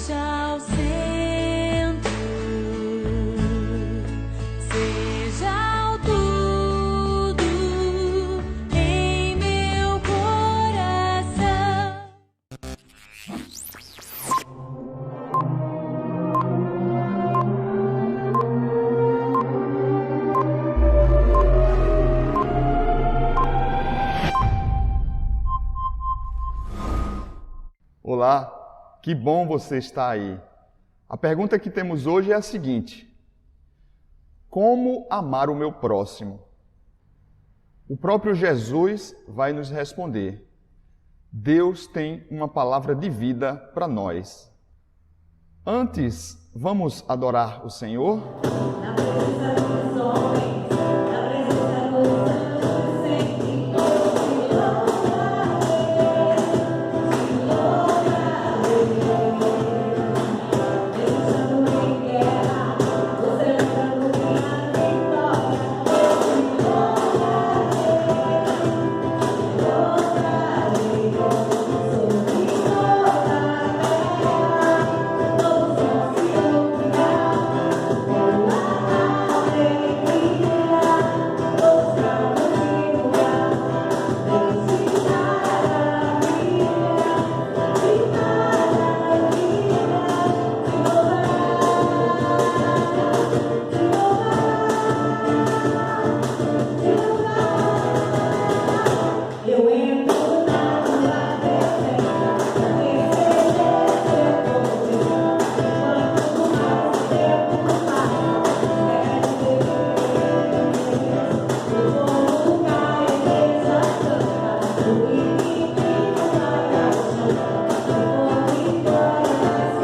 Seja o centro, seja o tudo em meu coração. Olá, que bom você estar aí. A pergunta que temos hoje é a seguinte: como amar o meu próximo? O próprio Jesus vai nos responder. Deus tem uma palavra de vida para nós. Antes, vamos adorar o Senhor? Na presença dos homens, na presença dos anjos, sempre pensando em guerra, você lembrando minha eu entro na tua presença, quanto mais tempo passa, o povo cai, a igreja canta, o inimigo vai ao chão, por vitória nas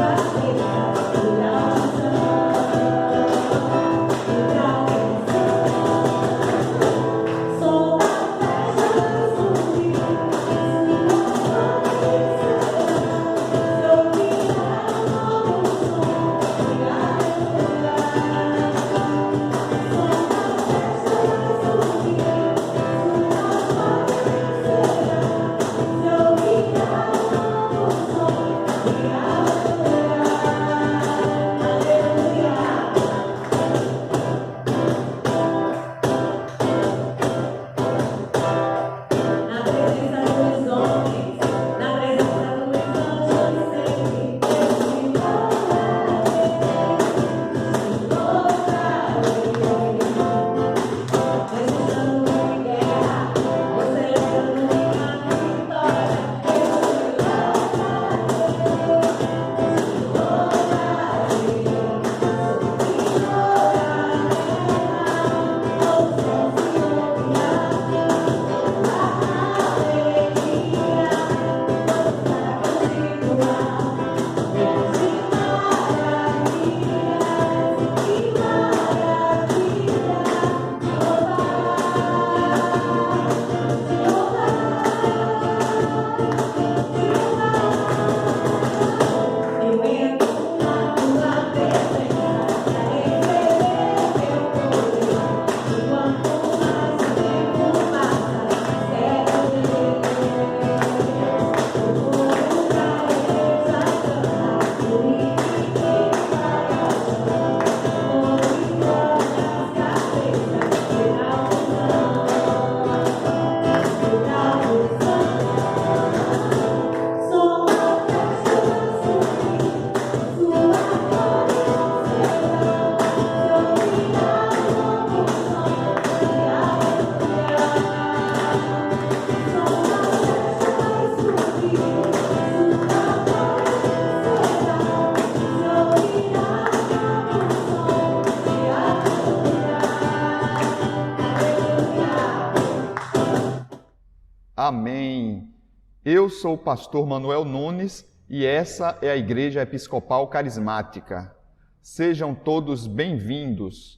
cabeças, por sou a festa subir, na presença dos homens, na presença dos anjos, sempre pensando em guerra, você lembrando minha vitória. Eu entro na tua presença, receber meu coração. Quanto mais tempo passa, quero ver. O povo da igreja canta, o inimigo vai ao chão, por vitória nas cabeças, por sou a festa subir, sua glória Amém. Eu sou o pastor Manuel Nunes e essa é a Igreja Episcopal Carismática. Sejam todos bem-vindos.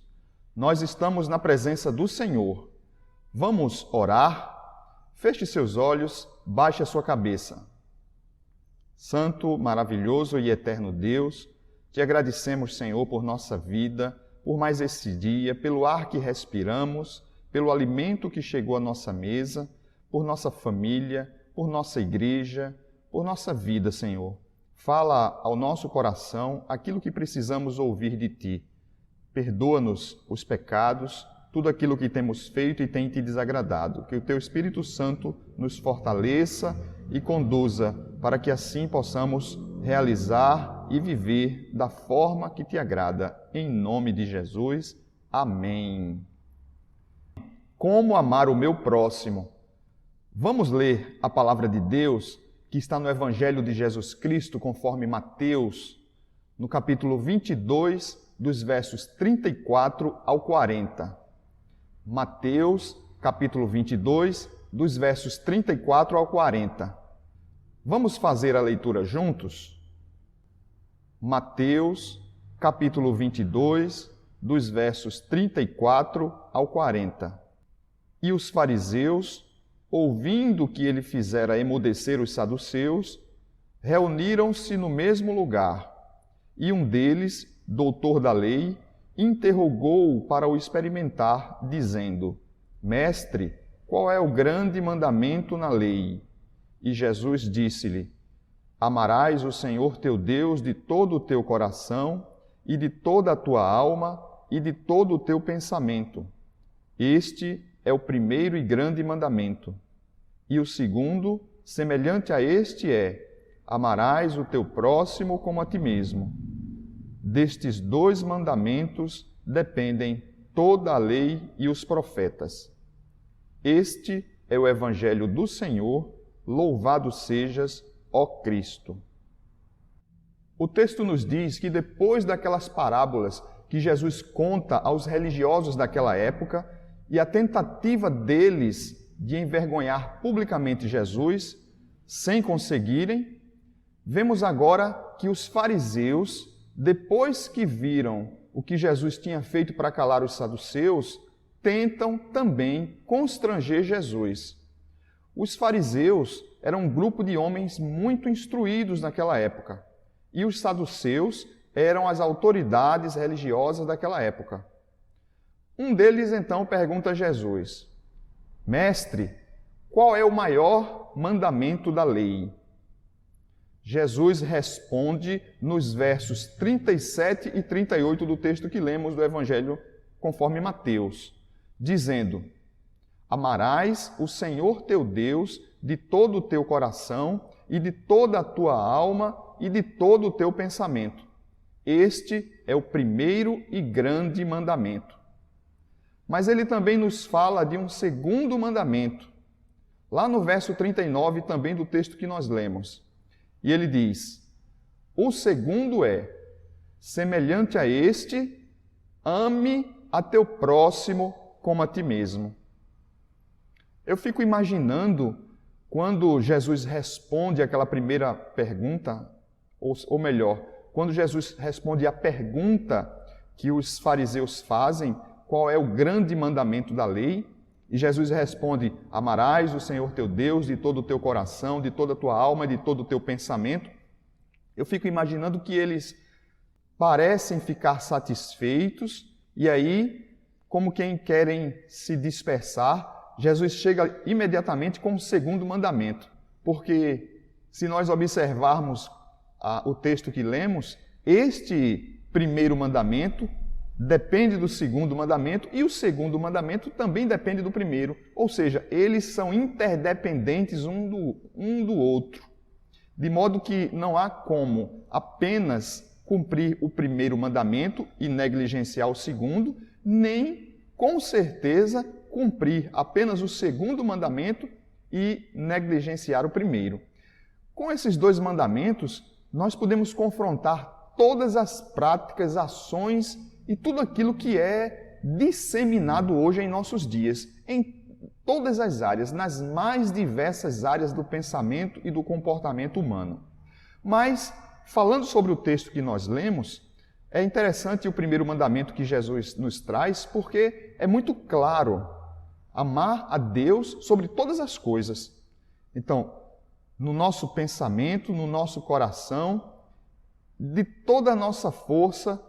Nós estamos na presença do Senhor. Vamos orar? Feche seus olhos, baixe a sua cabeça. Santo, maravilhoso e eterno Deus, te agradecemos, Senhor, por nossa vida, por mais esse dia, pelo ar que respiramos, pelo alimento que chegou à nossa mesa, por nossa família, por nossa igreja, por nossa vida, Senhor. Fala ao nosso coração aquilo que precisamos ouvir de Ti. Perdoa-nos os pecados, tudo aquilo que temos feito e tem Te desagradado. Que o Teu Espírito Santo nos fortaleça e conduza para que assim possamos realizar e viver da forma que Te agrada. Em nome de Jesus. Amém. Como amar o meu próximo? Vamos ler a palavra de Deus que está no Evangelho de Jesus Cristo, conforme Mateus, no capítulo 22, dos versos 34 ao 40. Mateus, capítulo 22, dos versos 34 ao 40. Vamos fazer a leitura juntos? Mateus, capítulo 22, dos versos 34 ao 40. E os fariseus, ouvindo que ele fizera emudecer os saduceus, reuniram-se no mesmo lugar. E um deles, doutor da lei, interrogou-o para o experimentar, dizendo: Mestre, qual é o grande mandamento na lei? E Jesus disse-lhe: Amarás o Senhor teu Deus de todo o teu coração, e de toda a tua alma, e de todo o teu pensamento. Este é o primeiro e grande mandamento. E o segundo, semelhante a este, é: amarás o teu próximo como a ti mesmo. Destes dois mandamentos dependem toda a lei e os profetas. Este é o Evangelho do Senhor, louvado sejas, ó Cristo. O texto nos diz que depois daquelas parábolas que Jesus conta aos religiosos daquela época, e a tentativa deles de envergonhar publicamente Jesus, sem conseguirem, vemos agora que os fariseus, depois que viram o que Jesus tinha feito para calar os saduceus, tentam também constranger Jesus. Os fariseus eram um grupo de homens muito instruídos naquela época, e os saduceus eram as autoridades religiosas daquela época. Um deles, então, pergunta a Jesus: Mestre, qual é o maior mandamento da lei? Jesus responde nos versos 37 e 38 do texto que lemos do Evangelho conforme Mateus, dizendo: Amarás o Senhor teu Deus de todo o teu coração e de toda a tua alma e de todo o teu pensamento. Este é o primeiro e grande mandamento. Mas ele também nos fala de um segundo mandamento, lá no verso 39 também do texto que nós lemos. E ele diz: o segundo é, semelhante a este, ame a teu próximo como a ti mesmo. Eu fico imaginando quando Jesus responde aquela primeira pergunta, ou melhor, quando Jesus responde à pergunta que os fariseus fazem, qual é o grande mandamento da lei? E Jesus responde: amarás o Senhor teu Deus de todo o teu coração, de toda a tua alma e de todo o teu pensamento. Eu fico imaginando que eles parecem ficar satisfeitos e aí, como quem querem se dispersar, Jesus chega imediatamente com o segundo mandamento. Porque se nós observarmos o texto que lemos, este primeiro mandamento depende do segundo mandamento e o segundo mandamento também depende do primeiro. Ou seja, eles são interdependentes um do outro. De modo que não há como apenas cumprir o primeiro mandamento e negligenciar o segundo, nem, com certeza, cumprir apenas o segundo mandamento e negligenciar o primeiro. Com esses dois mandamentos, nós podemos confrontar todas as práticas, ações e tudo aquilo que é disseminado hoje em nossos dias, em todas as áreas, nas mais diversas áreas do pensamento e do comportamento humano. Mas, falando sobre o texto que nós lemos, é interessante o primeiro mandamento que Jesus nos traz, porque é muito claro: amar a Deus sobre todas as coisas. Então, no nosso pensamento, no nosso coração, de toda a nossa força,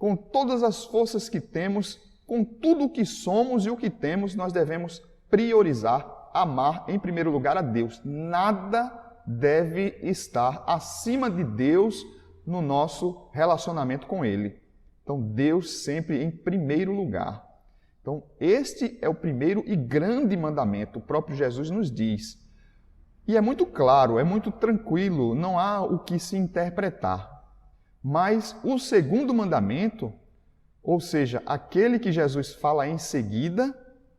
com todas as forças que temos, com tudo o que somos e o que temos, nós devemos priorizar, amar em primeiro lugar a Deus. Nada deve estar acima de Deus no nosso relacionamento com Ele. Então, Deus sempre em primeiro lugar. Então, este é o primeiro e grande mandamento, o próprio Jesus nos diz. E é muito claro, é muito tranquilo, não há o que se interpretar. Mas o segundo mandamento, ou seja, aquele que Jesus fala em seguida,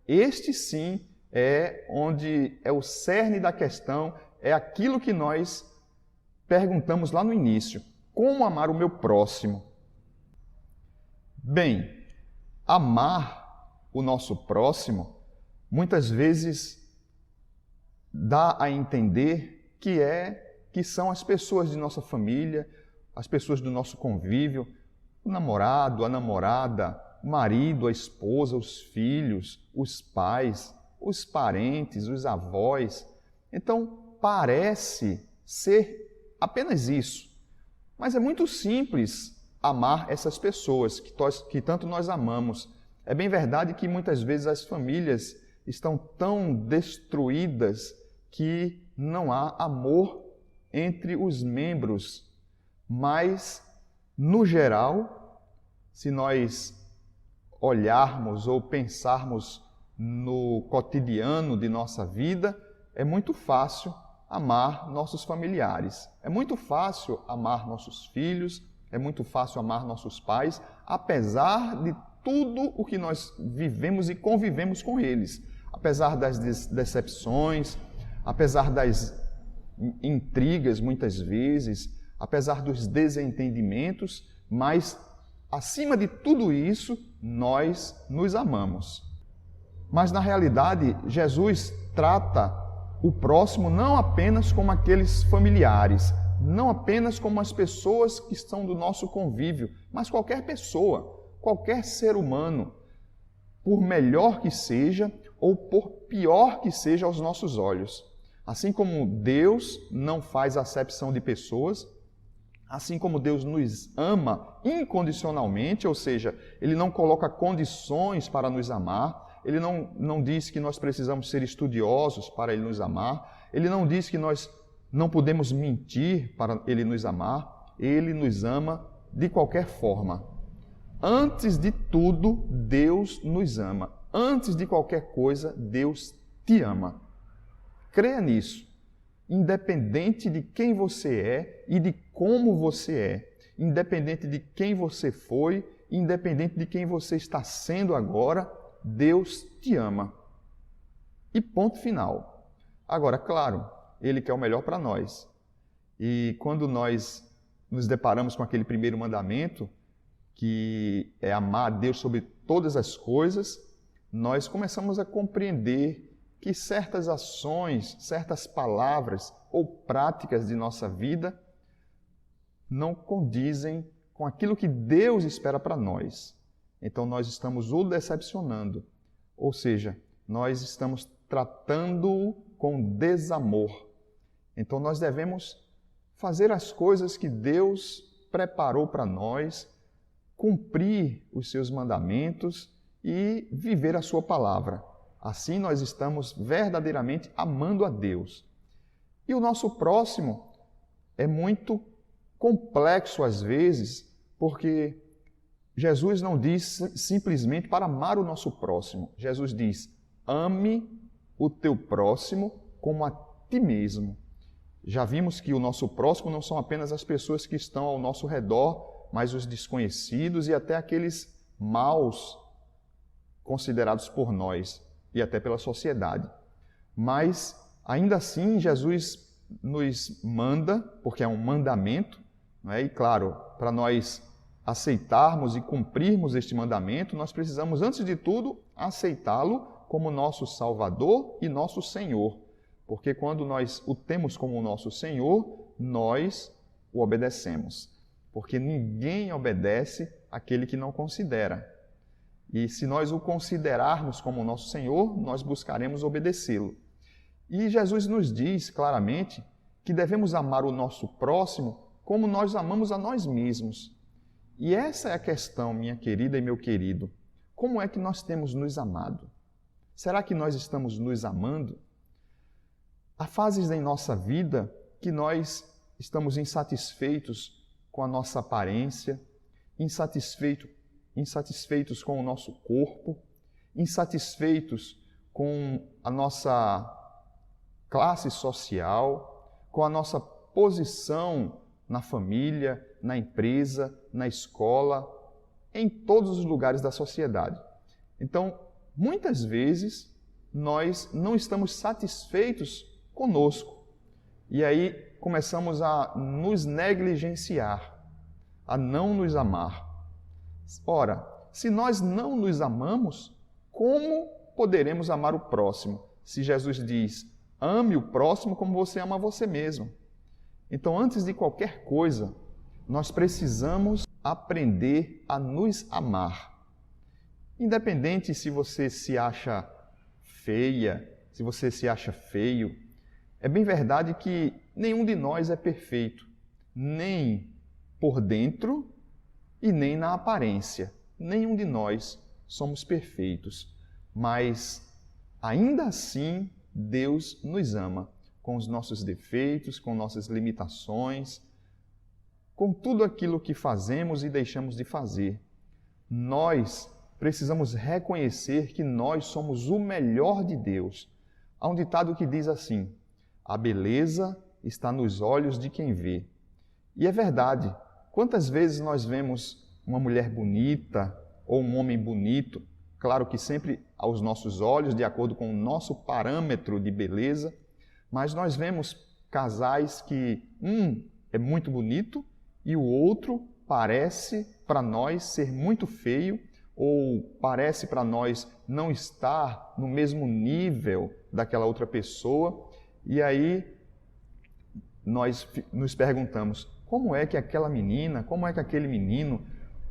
este sim é onde é o cerne da questão, é aquilo que nós perguntamos lá no início: como amar o meu próximo? Bem, amar o nosso próximo muitas vezes dá a entender que são as pessoas de nossa família, as pessoas do nosso convívio, o namorado, a namorada, o marido, a esposa, os filhos, os pais, os parentes, os avós. Então, parece ser apenas isso. Mas é muito simples amar essas pessoas que tanto nós amamos. É bem verdade que muitas vezes as famílias estão tão destruídas que não há amor entre os membros. Mas, no geral, se nós olharmos ou pensarmos no cotidiano de nossa vida, é muito fácil amar nossos familiares. É muito fácil amar nossos filhos, é muito fácil amar nossos pais, apesar de tudo o que nós vivemos e convivemos com eles. Apesar das decepções, apesar das intrigas muitas vezes, apesar dos desentendimentos, mas acima de tudo isso, nós nos amamos. Mas na realidade, Jesus trata o próximo não apenas como aqueles familiares, não apenas como as pessoas que estão do nosso convívio, mas qualquer pessoa, qualquer ser humano, por melhor que seja ou por pior que seja aos nossos olhos. Assim como Deus não faz acepção de pessoas, assim como Deus nos ama incondicionalmente, ou seja, Ele não coloca condições para nos amar, Ele não diz que nós precisamos ser estudiosos para Ele nos amar, Ele não diz que nós não podemos mentir para Ele nos amar, Ele nos ama de qualquer forma. Antes de tudo, Deus nos ama. Antes de qualquer coisa, Deus te ama. Creia nisso. Independente de quem você é e de como você é, independente de quem você foi, independente de quem você está sendo agora, Deus te ama. E ponto final. Agora, claro, Ele quer o melhor para nós. E quando nós nos deparamos com aquele primeiro mandamento, que é amar a Deus sobre todas as coisas, nós começamos a compreender que certas ações, certas palavras ou práticas de nossa vida não condizem com aquilo que Deus espera para nós. Então nós estamos o decepcionando, ou seja, nós estamos tratando-o com desamor. Então nós devemos fazer as coisas que Deus preparou para nós, cumprir os seus mandamentos e viver a sua palavra. Assim nós estamos verdadeiramente amando a Deus. E o nosso próximo é muito complexo às vezes, porque Jesus não diz simplesmente para amar o nosso próximo. Jesus diz: ame o teu próximo como a ti mesmo. Já vimos que o nosso próximo não são apenas as pessoas que estão ao nosso redor, mas os desconhecidos e até aqueles maus considerados por nós e até pela sociedade. Mas, ainda assim, Jesus nos manda, porque é um mandamento, não é? E claro, para nós aceitarmos e cumprirmos este mandamento, nós precisamos, antes de tudo, aceitá-lo como nosso Salvador e nosso Senhor. Porque quando nós o temos como nosso Senhor, nós o obedecemos. Porque ninguém obedece àquele que não considera. E se nós o considerarmos como nosso Senhor, nós buscaremos obedecê-lo. E Jesus nos diz claramente que devemos amar o nosso próximo como nós amamos a nós mesmos. E essa é a questão, minha querida e meu querido. Como é que nós temos nos amado? Será que nós estamos nos amando? Há fases em nossa vida que nós estamos insatisfeitos com a nossa aparência, insatisfeitos com o nosso corpo, insatisfeitos com a nossa classe social, com a nossa posição na família, na empresa, na escola, em todos os lugares da sociedade. Então, muitas vezes, nós não estamos satisfeitos conosco. E aí começamos a nos negligenciar, a não nos amar. Ora, se nós não nos amamos, como poderemos amar o próximo? Se Jesus diz, ame o próximo como você ama você mesmo. Então, antes de qualquer coisa, nós precisamos aprender a nos amar. Independente se você se acha feia, se você se acha feio, é bem verdade que nenhum de nós é perfeito, nem por dentro e nem na aparência. Nenhum de nós somos perfeitos, mas ainda assim Deus nos ama, com os nossos defeitos, com nossas limitações, com tudo aquilo que fazemos e deixamos de fazer. Nós precisamos reconhecer que nós somos o melhor de Deus. Há um ditado que diz assim, a beleza está nos olhos de quem vê. E é verdade. Quantas vezes nós vemos uma mulher bonita ou um homem bonito, claro que sempre aos nossos olhos, de acordo com o nosso parâmetro de beleza, mas nós vemos casais que um é muito bonito e o outro parece para nós ser muito feio ou parece para nós não estar no mesmo nível daquela outra pessoa. E aí nós nos perguntamos, como é que aquela menina, como é que aquele menino,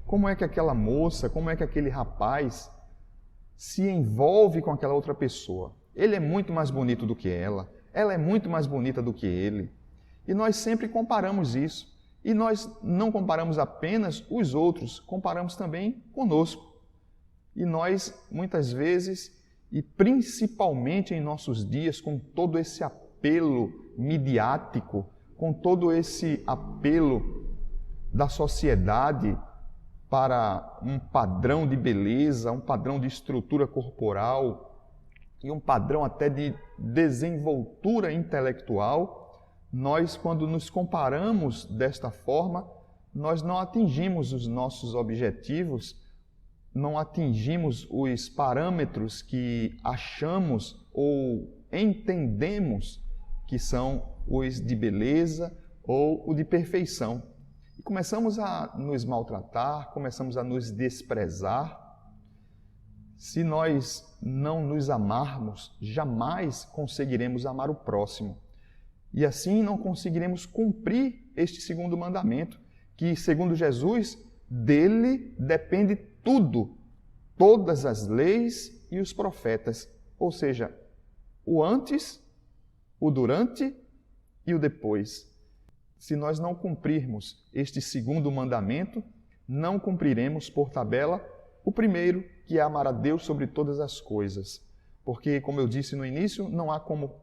como é que aquela moça, como é que aquele rapaz se envolve com aquela outra pessoa? Ele é muito mais bonito do que ela é muito mais bonita do que ele. E nós sempre comparamos isso. E nós não comparamos apenas os outros, comparamos também conosco. E nós, muitas vezes, e principalmente em nossos dias, com todo esse apelo midiático, com todo esse apelo da sociedade para um padrão de beleza, um padrão de estrutura corporal e um padrão até de desenvoltura intelectual, nós, quando nos comparamos desta forma, nós não atingimos os nossos objetivos, não atingimos os parâmetros que achamos ou entendemos que são os de beleza ou o de perfeição. E começamos a nos maltratar, começamos a nos desprezar. Se nós não nos amarmos, jamais conseguiremos amar o próximo. E assim não conseguiremos cumprir este segundo mandamento, que, segundo Jesus, dele depende tudo, todas as leis e os profetas, ou seja, o antes, o durante e o depois. Se nós não cumprirmos este segundo mandamento, não cumpriremos por tabela o primeiro, que é amar a Deus sobre todas as coisas. Porque, como eu disse no início, não há como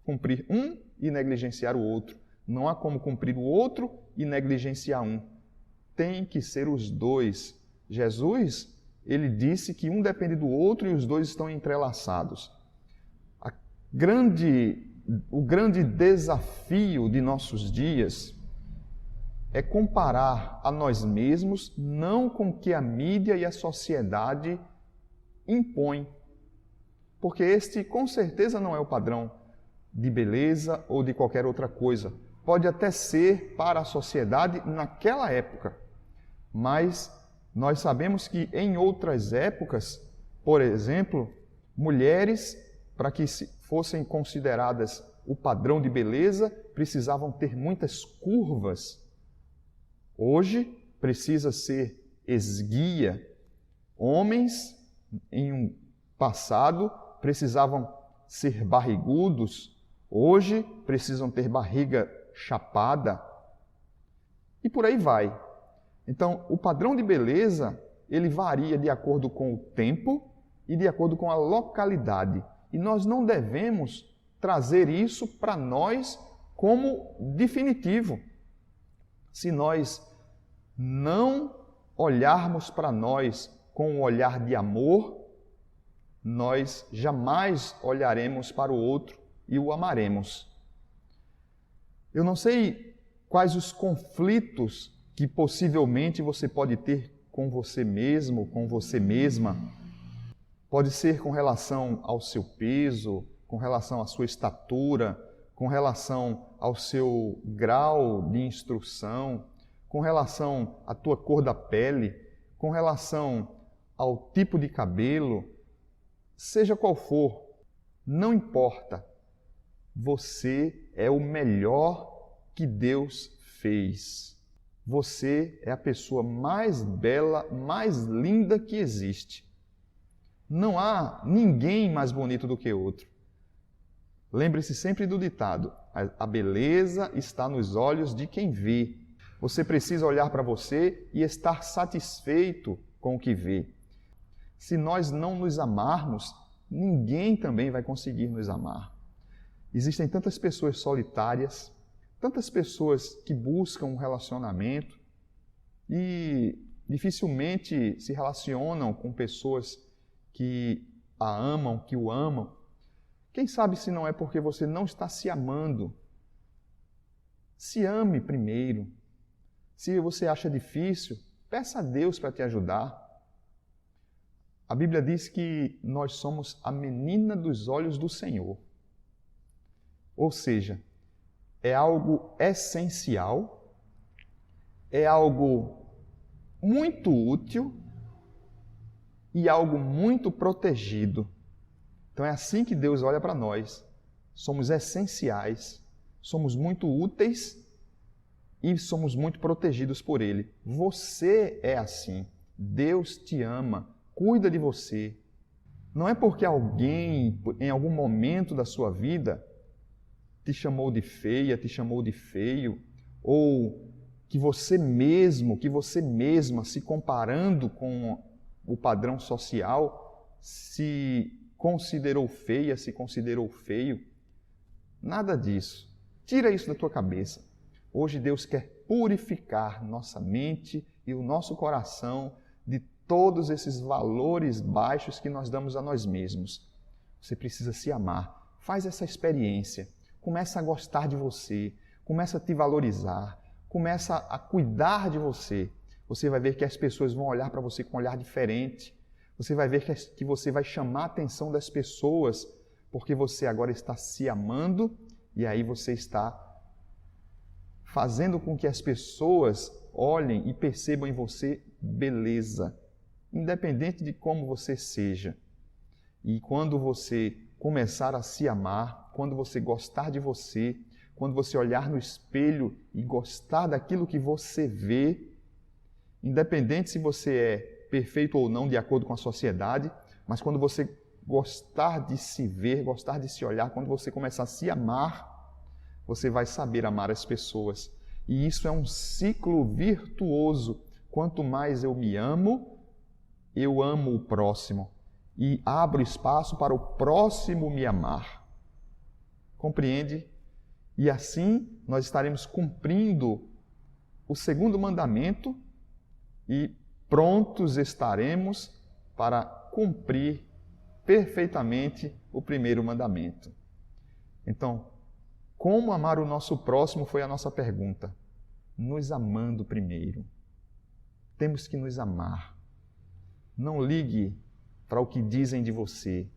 cumprir um e negligenciar o outro. Não há como cumprir o outro e negligenciar um. Tem que ser os dois. Jesus, ele disse que um depende do outro e os dois estão entrelaçados. O grande desafio de nossos dias é comparar a nós mesmos não com o que a mídia e a sociedade impõem. Porque este, com certeza, não é o padrão de beleza ou de qualquer outra coisa. Pode até ser para a sociedade naquela época, mas nós sabemos que em outras épocas, por exemplo, mulheres, para que fossem consideradas o padrão de beleza, precisavam ter muitas curvas. Hoje, precisa ser esguia. Homens, em um passado, precisavam ser barrigudos. Hoje, precisam ter barriga chapada. E por aí vai. Então, o padrão de beleza, ele varia de acordo com o tempo e de acordo com a localidade. E nós não devemos trazer isso para nós como definitivo. Se nós não olharmos para nós com um olhar de amor, nós jamais olharemos para o outro e o amaremos. Eu não sei quais os conflitos que possivelmente você pode ter com você mesmo, com você mesma. Pode ser com relação ao seu peso, com relação à sua estatura, com relação ao seu grau de instrução, com relação à tua cor da pele, com relação ao tipo de cabelo, seja qual for, não importa. Você é o melhor que Deus fez. Você é a pessoa mais bela, mais linda que existe. Não há ninguém mais bonito do que outro. Lembre-se sempre do ditado: a beleza está nos olhos de quem vê. Você precisa olhar para você e estar satisfeito com o que vê. Se nós não nos amarmos, ninguém também vai conseguir nos amar. Existem tantas pessoas solitárias, tantas pessoas que buscam um relacionamento e dificilmente se relacionam com pessoas que a amam, que o amam. Quem sabe se não é porque você não está se amando? Se ame primeiro. Se você acha difícil, peça a Deus para te ajudar. A Bíblia diz que nós somos a menina dos olhos do Senhor. Ou seja, é algo essencial, é algo muito útil e algo muito protegido. Então é assim que Deus olha para nós. Somos essenciais, somos muito úteis e somos muito protegidos por Ele. Você é assim. Deus te ama, cuida de você. Não é porque alguém, em algum momento da sua vida, te chamou de feia, te chamou de feio, ou que você mesmo, que você mesma, se comparando com o padrão social, se considerou feia, se considerou feio. Nada disso. Tira isso da tua cabeça. Hoje Deus quer purificar nossa mente e o nosso coração de todos esses valores baixos que nós damos a nós mesmos. Você precisa se amar. Faz essa experiência. Começa a gostar de você. Começa a te valorizar. Começa a cuidar de você. Você vai ver que as pessoas vão olhar para você com um olhar diferente. Você vai ver que você vai chamar a atenção das pessoas, porque você agora está se amando e aí você está fazendo com que as pessoas olhem e percebam em você beleza, independente de como você seja. E quando você começar a se amar, quando você gostar de você, quando você olhar no espelho e gostar daquilo que você vê, independente se você é perfeito ou não de acordo com a sociedade, mas quando você gostar de se ver, gostar de se olhar, quando você começar a se amar, você vai saber amar as pessoas. E isso é um ciclo virtuoso. Quanto mais eu me amo, eu amo o próximo e abro espaço para o próximo me amar. Compreende? E assim nós estaremos cumprindo o segundo mandamento e prontos estaremos para cumprir perfeitamente o primeiro mandamento. Então, como amar o nosso próximo foi a nossa pergunta. Nos amando primeiro. Temos que nos amar. Não ligue para o que dizem de você.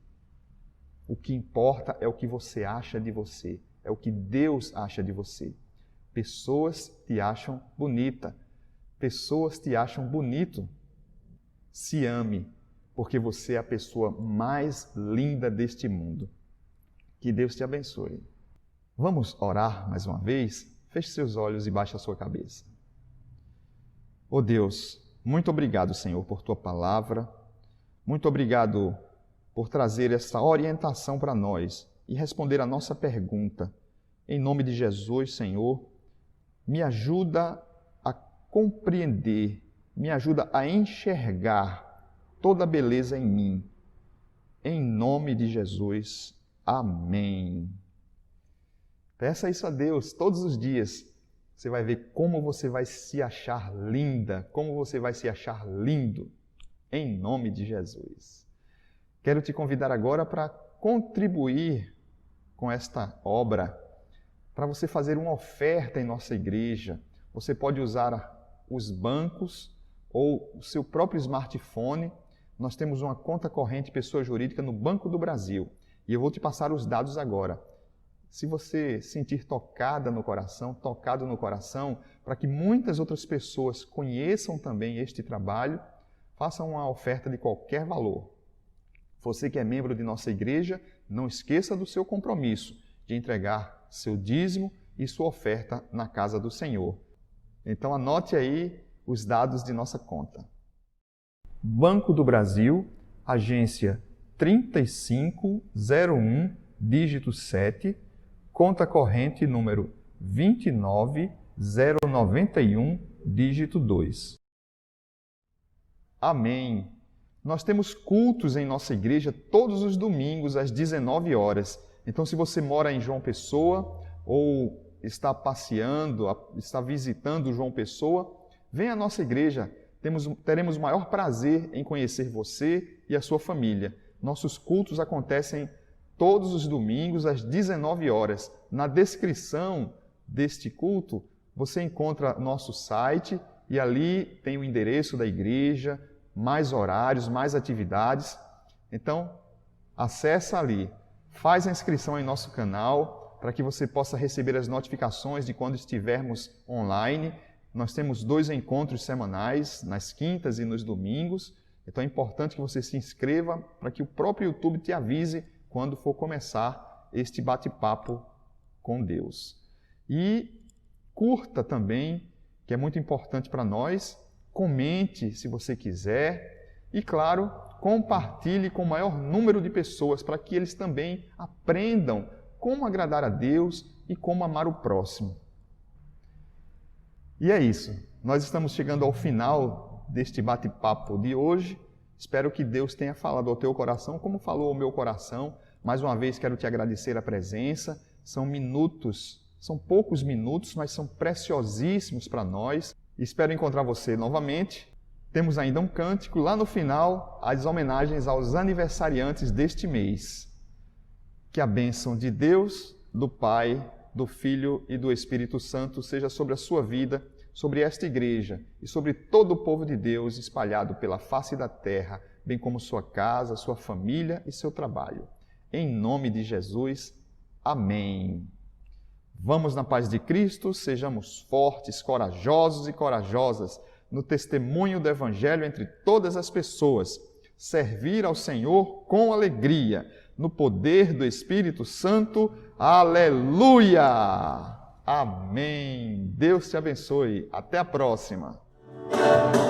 O que importa é o que você acha de você. É o que Deus acha de você. Pessoas te acham bonita. Pessoas te acham bonito. Se ame, porque você é a pessoa mais linda deste mundo. Que Deus te abençoe. Vamos orar mais uma vez? Feche seus olhos e baixe a sua cabeça. Oh Deus, muito obrigado, Senhor, por Tua palavra. Muito obrigado por trazer essa orientação para nós e responder a nossa pergunta. Em nome de Jesus, Senhor, me ajuda a compreender, me ajuda a enxergar toda a beleza em mim. Em nome de Jesus, amém. Peça isso a Deus todos os dias. Você vai ver como você vai se achar linda, como você vai se achar lindo, em nome de Jesus. Quero te convidar agora para contribuir com esta obra, para você fazer uma oferta em nossa igreja. Você pode usar os bancos ou o seu próprio smartphone. Nós temos uma conta corrente pessoa jurídica no Banco do Brasil e eu vou te passar os dados agora. Se você sentir tocado no coração, para que muitas outras pessoas conheçam também este trabalho, faça uma oferta de qualquer valor. Você que é membro de nossa igreja, não esqueça do seu compromisso de entregar seu dízimo e sua oferta na casa do Senhor. Então anote aí os dados de nossa conta. Banco do Brasil, agência 3501, dígito 7, conta corrente número 29091, dígito 2. Amém. Nós temos cultos em nossa igreja todos os domingos às 19 horas. Então, se você mora em João Pessoa ou está passeando, está visitando João Pessoa, venha à nossa igreja. Teremos o maior prazer em conhecer você e a sua família. Nossos cultos acontecem todos os domingos às 19 horas. Na descrição deste culto, você encontra nosso site e ali tem o endereço da igreja, mais horários, mais atividades. Então, acessa ali, faz a inscrição em nosso canal para que você possa receber as notificações de quando estivermos online. Nós temos 2 encontros semanais, nas quintas e nos domingos. Então é importante que você se inscreva para que o próprio YouTube te avise quando for começar este bate-papo com Deus. E curta também, que é muito importante para nós, comente se você quiser e, claro, compartilhe com o maior número de pessoas para que eles também aprendam como agradar a Deus e como amar o próximo. E é isso. Nós estamos chegando ao final deste bate-papo de hoje. Espero que Deus tenha falado ao teu coração, como falou ao meu coração. Mais uma vez, quero te agradecer a presença. São poucos minutos, mas são preciosíssimos para nós. Espero encontrar você novamente. Temos ainda um cântico lá no final, as homenagens aos aniversariantes deste mês. Que a bênção de Deus, do Pai, do Filho e do Espírito Santo seja sobre a sua vida, sobre esta igreja e sobre todo o povo de Deus espalhado pela face da terra, bem como sua casa, sua família e seu trabalho. Em nome de Jesus, amém. Vamos na paz de Cristo, sejamos fortes, corajosos e corajosas no testemunho do Evangelho entre todas as pessoas, servir ao Senhor com alegria, no poder do Espírito Santo. Aleluia! Amém! Deus te abençoe. Até a próxima. Vamos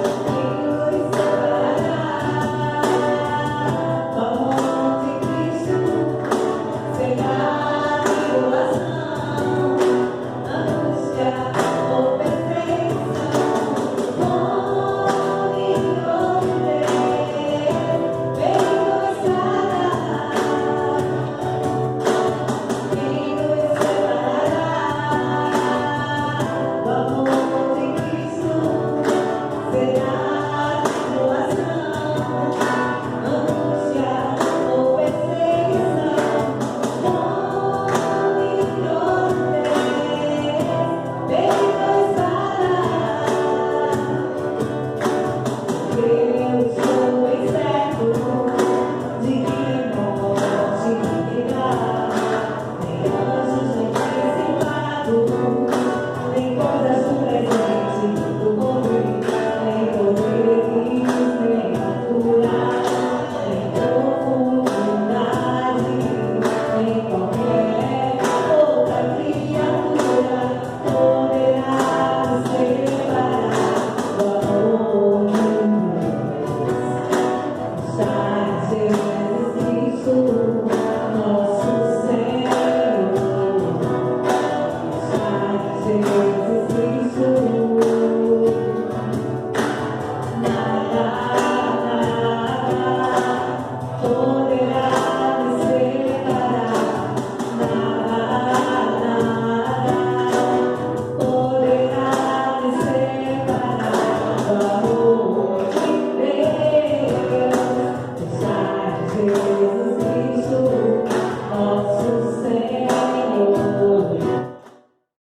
presença.